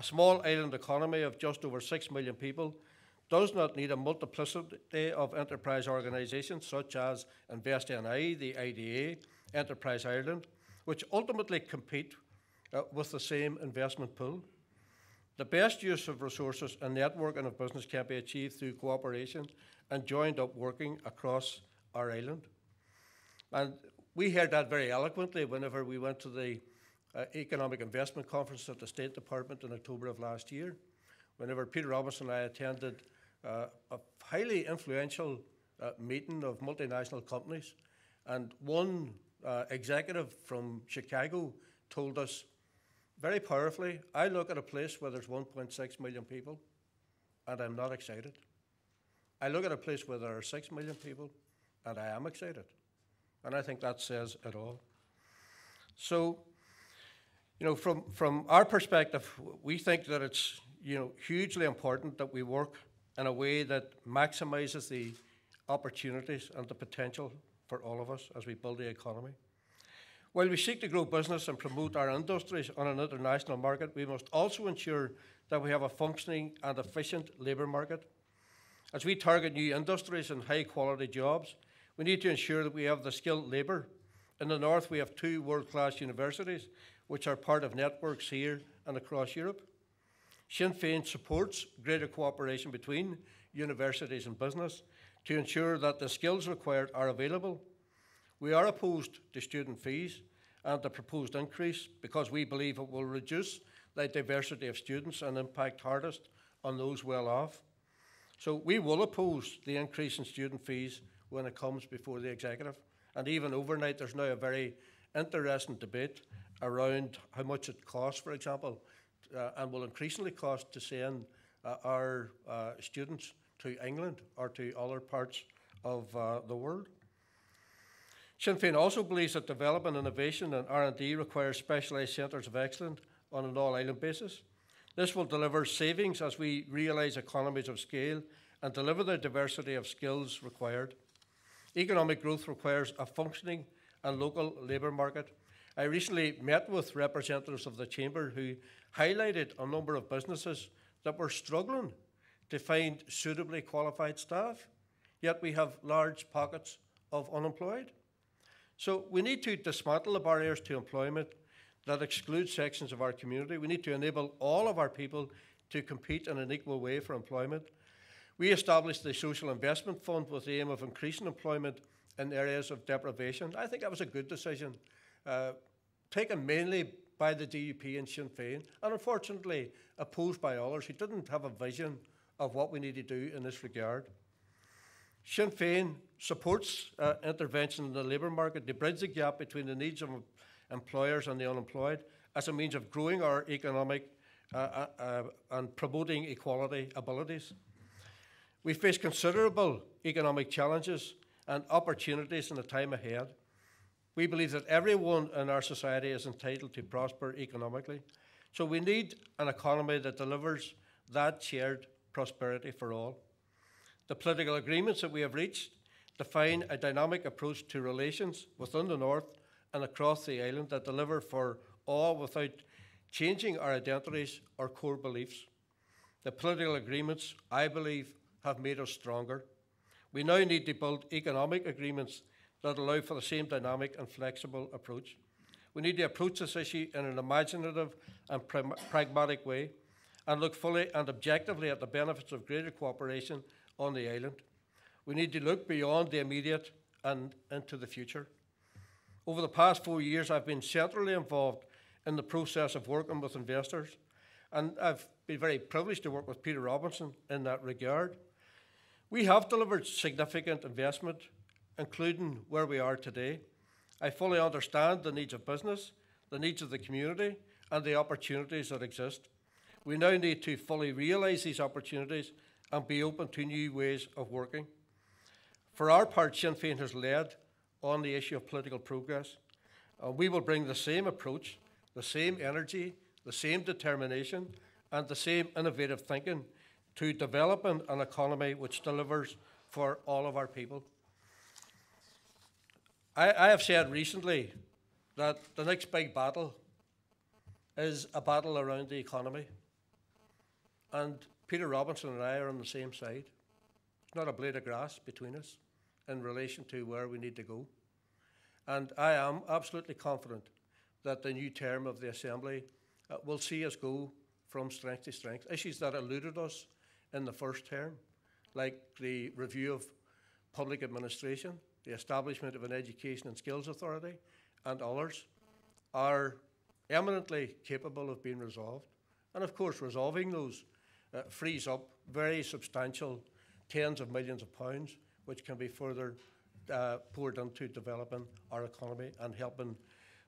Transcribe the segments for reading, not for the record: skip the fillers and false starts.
small island economy of just over 6 million people does not need a multiplicity of enterprise organisations such as InvestNI, the IDA, Enterprise Ireland, which ultimately compete with the same investment pool. The best use of resources and networking of business can be achieved through cooperation and joined up working across our island. And we heard that very eloquently whenever we went to the Economic Investment Conference at the State Department in October of last year, whenever Peter Robinson and I attended a highly influential meeting of multinational companies, and one executive from Chicago told us very powerfully, I look at a place where there's 1.6 million people and I'm not excited. I look at a place where there are 6 million people and I am excited. And I think that says it all. So, you know, from our perspective, we think that it's, you know, hugely important that we work in a way that maximizes the opportunities and the potential for all of us as we build the economy. While we seek to grow business and promote our industries on an international market, we must also ensure that we have a functioning and efficient labour market. As we target new industries and high-quality jobs, we need to ensure that we have the skilled labour. In the north, we have 2 world-class universities, which are part of networks here and across Europe. Sinn Féin supports greater cooperation between universities and business to ensure that the skills required are available. We are opposed to student fees and the proposed increase because we believe it will reduce the diversity of students and impact hardest on those well off. So we will oppose the increase in student fees when it comes before the executive. And even overnight, there's now a very interesting debate around how much it costs, for example, and will increasingly cost to send our students to England or to other parts of the world. Sinn Féin also believes that development, innovation and R&D requires specialised centres of excellence on an all-island basis. This will deliver savings as we realise economies of scale and deliver the diversity of skills required. Economic growth requires a functioning and local labour market. I recently met with representatives of the Chamber who highlighted a number of businesses that were struggling to find suitably qualified staff, yet we have large pockets of unemployed. So we need to dismantle the barriers to employment that exclude sections of our community. We need to enable all of our people to compete in an equal way for employment. We established the Social Investment Fund with the aim of increasing employment in areas of deprivation. I think that was a good decision, taken mainly by the DUP and Sinn Féin, and unfortunately opposed by others who didn't have a vision of what we need to do in this regard. Sinn Féin supports intervention in the labour market to bridge the gap between the needs of employers and the unemployed as a means of growing our economic and promoting equality abilities. We face considerable economic challenges and opportunities in the time ahead. We believe that everyone in our society is entitled to prosper economically. So we need an economy that delivers that shared prosperity for all. The political agreements that we have reached define a dynamic approach to relations within the North and across the island that deliver for all without changing our identities or core beliefs. The political agreements, I believe, have made us stronger. We now need to build economic agreements that allow for the same dynamic and flexible approach. We need to approach this issue in an imaginative and pragmatic way and look fully and objectively at the benefits of greater cooperation on the island. We need to look beyond the immediate and into the future. Over the past 4 years, I've been centrally involved in the process of working with investors, and I've been very privileged to work with Peter Robinson in that regard. We have delivered significant investment, including where we are today. I fully understand the needs of business, the needs of the community, and the opportunities that exist. We now need to fully realise these opportunities and be open to new ways of working. For our part, Sinn Féin has led on the issue of political progress. We will bring the same approach, the same energy, the same determination, and the same innovative thinking to developing an economy which delivers for all of our people. I have said recently that the next big battle is a battle around the economy. And Peter Robinson and I are on the same side. There's not a blade of grass between us in relation to where we need to go. And I am absolutely confident that the new term of the Assembly will see us go from strength to strength. Issues that eluded us in the first term, like the review of public administration, the establishment of an Education and Skills Authority, and others, are eminently capable of being resolved. And of course, resolving those frees up very substantial tens of millions of pounds, which can be further poured into developing our economy and helping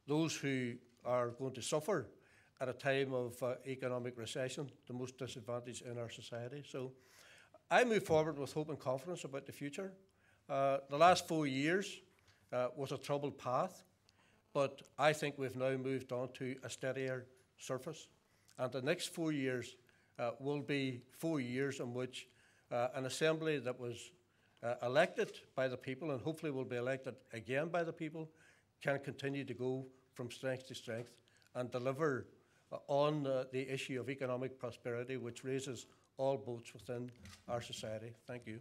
those who are going to suffer at a time of economic recession, the most disadvantaged in our society. So I move forward with hope and confidence about the future. The last 4 years was a troubled path, but I think we've now moved on to a steadier surface. And the next 4 years will be 4 years in which an Assembly that was elected by the people, and hopefully will be elected again by the people, can continue to go from strength to strength and deliver on the issue of economic prosperity, which raises all boats within our society. Thank you.